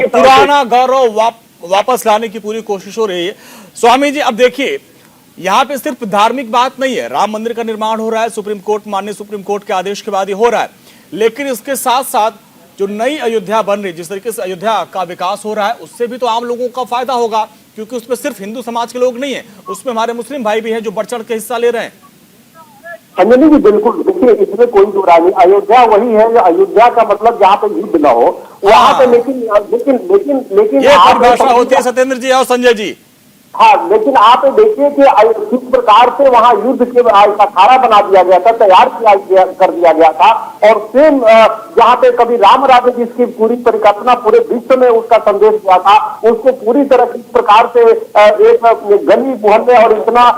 पुराना गौरव वापस लाने की पूरी कोशिश हो रही है। स्वामी जी, अब देखिए यहाँ पे सिर्फ धार्मिक बात नहीं है, राम मंदिर का निर्माण हो रहा है, माननीय सुप्रीम कोर्ट के आदेश के बाद ये हो रहा है, लेकिन इसके साथ साथ जो नई अयोध्या बन रही, जिस तरीके से अयोध्या का विकास हो रहा है, उससे भी तो आम लोगों का फायदा होगा, क्योंकि उसमें सिर्फ हिंदू समाज के लोग नहीं है, उसमें हमारे मुस्लिम भाई भी हैं जो बढ़ चढ़ के हिस्सा ले रहे हैं। संजय जी बिल्कुल, देखिए इसमें कोई दो राय नहीं, अयोध्या वही है, अयोध्या का मतलब जहाँ पे युद्ध न हो वहां पे। लेकिन ये परिभाषा होती है सत्येंद्र जी और संजय जी। हाँ, लेकिन आप देखिए कि किस प्रकार से वहां युद्ध के अखाड़ा बना दिया गया था, तैयार कर दिया गया था। और सेम जहाँ पे कभी राम राज्य जिसकी पूरी परिकल्पना पूरे विश्व में उसका संदेश दिया था, उसको पूरी तरह किस प्रकार से एक गली मोहल्ले और इतना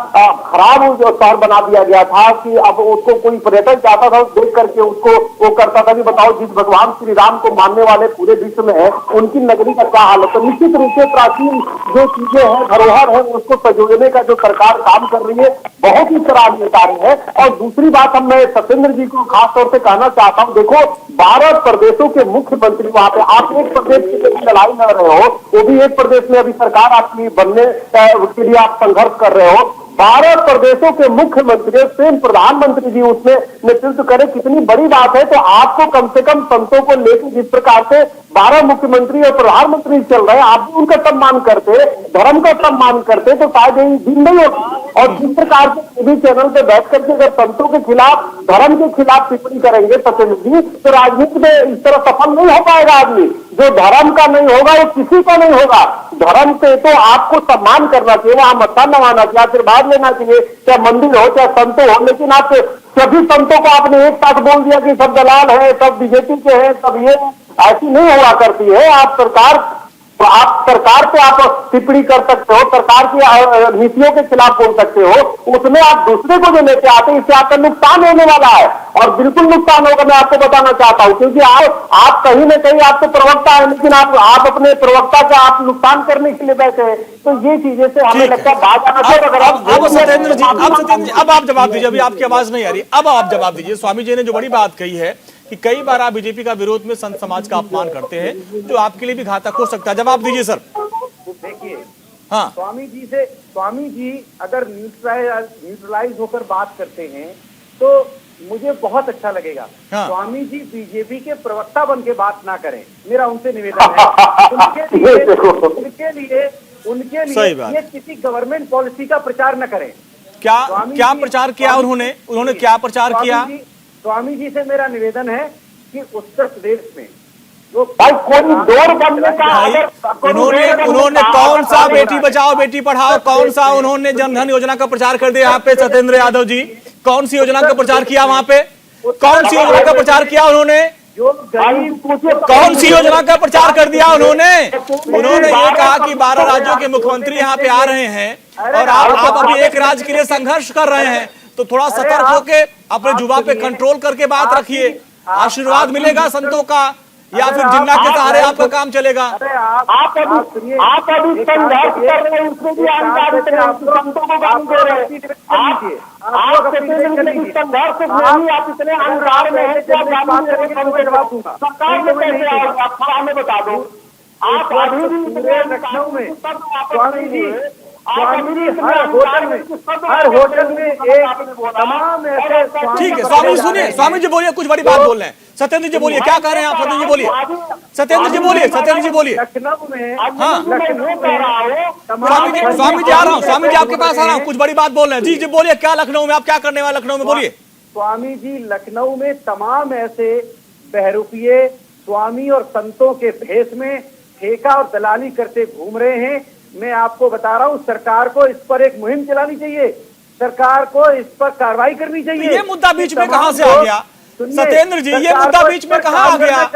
खराब जो शहर बना दिया गया था कि अब उसको कोई पर्यटन चाहता था देख करके उसको वो करता था कि बताओ जिस भगवान श्री राम को मानने वाले पूरे विश्व में है उनकी नगरी का क्या हाल है। तो निश्चित रूप से प्राचीन जो चीजें हैं, धरोहर है, उसको संजोने का जो सरकार काम कर रही है बहुत ही सराहनीय कार्य है। और दूसरी बात मैं सत्येंद्र जी को खास तौर से कहना चाहता हूं, देखो 12 प्रदेशों के मुख्यमंत्री वहां पे, आप एक प्रदेश के लिए लड़ाई लड़ रहे हो, वो भी एक प्रदेश में अभी सरकार आपकी बनने के लिए आप संघर्ष कर रहे हो। 12 प्रदेशों के मुख्यमंत्री, स्वयं प्रधानमंत्री जी उसमें नेतृत्व करें, कितनी बड़ी बात है। तो आपको कम से कम संतों को लेकर जिस प्रकार से 12 मुख्यमंत्री और प्रधानमंत्री चल रहे हैं, आप भी उनका सम्मान करते, धर्म का सम्मान करते, तो शायद यही दिन नहीं होगी। और जिस प्रकार से टीवी चैनल पे बैठ करके अगर संतों के खिलाफ, धर्म के खिलाफ टिप्पणी करेंगे सत्येंद्र जी, तो राजनीति में इस तरह सफल नहीं हो पाएगा आदमी। जो धर्म का नहीं होगा वो किसी का नहीं होगा। धर्म पे तो आपको सम्मान करना चाहिए, वहां मत्था नवाना चाहिए, आशीर्वाद लेना चाहिए, चाहे मंदिर हो चाहे संत हो। लेकिन आप सभी संतों को आपने एक साथ बोल दिया कि सब दलाल है, सब बीजेपी के हैं, सब ये, ऐसी नहीं हुआ करती है। आप सरकार पे आप टिप्पणी कर सकते हो, सरकार की नीतियों के खिलाफ बोल सकते हो, उसमें आप दूसरे को जो लेते आते हैं इससे आपका नुकसान होने वाला है। और बिल्कुल नुकसान होगा, मैं आपको बताना चाहता हूं, क्योंकि आप कहीं ना कहीं आप तो प्रवक्ता है, लेकिन आप अपने प्रवक्ता का आप नुकसान करने के लिए बैठे हैं। तो ये चीजें से हमें लगता है बात आना चाहिए। अब सत्येंद्र जी, अब आप जवाब दीजिए, अभी आपकी आवाज नहीं आ रही, अब आप जवाब दीजिए। स्वामी जी ने जो बड़ी बात कही है कि कई बार आप बीजेपी का विरोध में संत समाज का अपमान करते हैं, जो आपके लिए भी घातक हो सकता है। जवाब दीजिए सर। देखिए, हाँ, स्वामी जी अगर न्यूट्रलाइज होकर बात करते हैं तो मुझे बहुत अच्छा लगेगा। हाँ। स्वामी जी बीजेपी के प्रवक्ता बन के बात ना करें, मेरा उनसे निवेदन है। उनके लिए ये किसी गवर्नमेट पॉलिसी का प्रचार न करें। क्या प्रचार किया उन्होंने क्या प्रचार किया? स्वामी जी से मेरा निवेदन है कि उत्तर प्रदेश में उन्होंने कौन सा बेटी बचाओ बेटी पढ़ाओ, कौन सा उन्होंने जनधन योजना का प्रचार कर दिया यहाँ पे सत्येंद्र यादव जी? कौन सी योजना का प्रचार किया वहाँ पे? कौन सी योजना का प्रचार किया उन्होंने? कौन सी योजना का प्रचार कर दिया उन्होंने? उन्होंने ये कहा कि 12 राज्यों के मुख्यमंत्री यहाँ पे आ रहे हैं और आप अभी एक राज्य के लिए संघर्ष कर रहे हैं, तो थोड़ा सतर्क होके अपने जुबान पे कंट्रोल करके बात रखिए। आशीर्वाद मिलेगा संतों का या फिर जिन्ना के सहारे आपका काम चलेगा? आप अभी संघर्ष कर रहे हैं, उसमें भी संतों को गाली दे रहे हैं। आप संघर्ष नहीं, आप इतने अहंकार में हैं कि सरकार में कैसे आओगे? आप हमें बता दो। आप अभी भी लखनऊ में स्वामी जी हर होटल में एक तमाम ऐसे। ठीक है स्वामी जी, सुनिए, स्वामी जी बोलिए, कुछ बड़ी बात बोल रहे हैं। सत्येंद्र जी बोलिए, क्या कह रहे हैं आप? सत्येंद्र जी बोलिए, सत्येंद्र जी बोलिए, सत्येंद्र जी बोलिए। लखनऊ में हाँ स्वामी जी आ रहा हूँ, स्वामी जी आपके पास आ रहा हूँ, कुछ बड़ी बात बोल रहे हैं। जी बोलिए, क्या लखनऊ में आप क्या करने वाले? लखनऊ में बोलिए। स्वामी जी लखनऊ में तमाम ऐसे बहरूपिये स्वामी और संतों के भेष में ठेका और दलाली करते घूम रहे हैं। मैं आपको बता रहा हूं, सरकार को इस पर एक मुहिम चलानी चाहिए, सरकार को इस पर कार्रवाई करनी चाहिए। ये मुद्दा बीच में कहां से आ गया सत्येंद्र जी? ये मुद्दा बीच में कहां आ गया?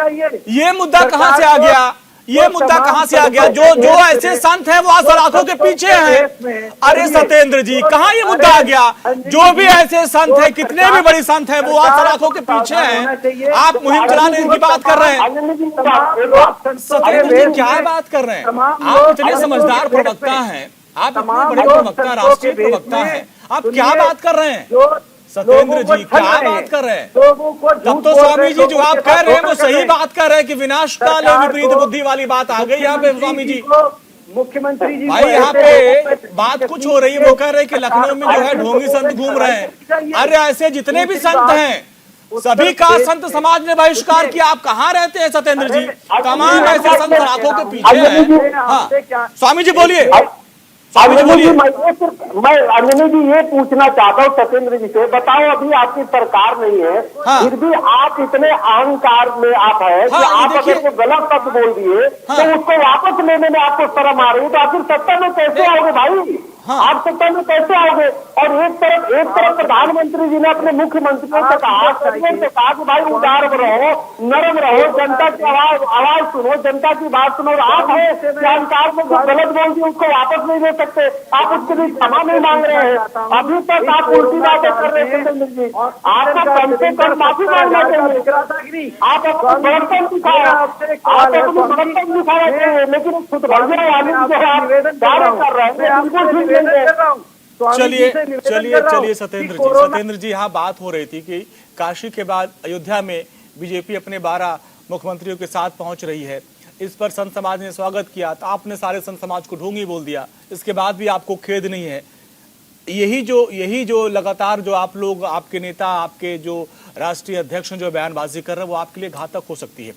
ये मुद्दा कहां से आ गया? ये मुद्दा कहां से आ गया? जो ऐसे संत हैं वो आज सलाखों के पीछे हैं। अरे सत्येंद्र जी, कहां ये मुद्दा आ गया? जो भी ऐसे संत हैं, कितने भी बड़ी संत हैं, वो आज सलाखों के पीछे हैं। आप मुहिम चलाने की बात कर रहे हैं। सत्येंद्र जी क्या बात कर रहे हैं? आप इतने समझदार प्रवक्ता हैं, आप इतने बड़े प्रवक्ता, राष्ट्रीय प्रवक्ता हैं, आप क्या बात कर रहे हैं सत्येंद्र जी? क्या बात कर रहे हैं? तब तो स्वामी जी जो आप कह रहे हैं वो सही बात कर रहे हैं कि विनाश काल विपरीत बुद्धि वाली बात आ गई यहाँ पे स्वामी जी। मुख्यमंत्री जी भाई यहाँ पे बात कुछ हो रही है, वो कह रहे हैं कि लखनऊ में जो है ढोंगी संत घूम रहे हैं। अरे ऐसे जितने भी संत हैं सभी का संत समाज ने बहिष्कार किया। आप कहाँ रहते हैं सत्येंद्र जी? तमाम ऐसे संत आंखों के पीछे हैं। हाँ स्वामी जी बोलिए। अंजनी जी, मैं अंजनी जी ये पूछना चाहता हूँ सत्येंद्र जी से, बताओ अभी आपकी सरकार नहीं है, फिर भी आप इतने अहंकार में आप है कि आप अगर को गलत शब्द बोल दिए तो उसको वापस लेने में आपको शर्म आ रही है, तो आखिर सत्ता में कैसे आओगे भाई? आप सत्ता में कैसे आओगे? और एक तरफ प्रधानमंत्री जी ने अपने मुख्यमंत्रियों से कहा कि भाई उदार रहो, नरम रहो, जनता की आवाज सुनो, जनता की बात सुनो। आप है अहंकार में जो गलत बोल दिए उसको वापस नहीं ले सकते, आप उसके लिए क्षमा नहीं मांग रहे हैं। अभी तक आप उल्टी बातें कर रहे हैं सत्येंद्र जी, आपको कम से कम माफी मांगना चाहिए। आप अपना बड़प्पन दिखाया, आप अपनी बड़प्पन दिखाना चाहिए, लेकिन खुद भैया वाली जो है आप दावे कर रहे हैं बिल्कुल ठीक। चलिए सत्येंद्र जी हाँ बात हो रही थी कि काशी के बाद अयोध्या में बीजेपी अपने 12 मुख्यमंत्रियों के साथ पहुंच रही है। इस पर संत समाज ने स्वागत किया, तो आपने सारे संत समाज को ढोंगी बोल दिया। इसके बाद भी आपको खेद नहीं है? यही जो लगातार जो आप लोग, आपके नेता, आपके जो राष्ट्रीय अध्यक्ष जो बयानबाजी कर रहे हैं वो आपके लिए घातक हो सकती है।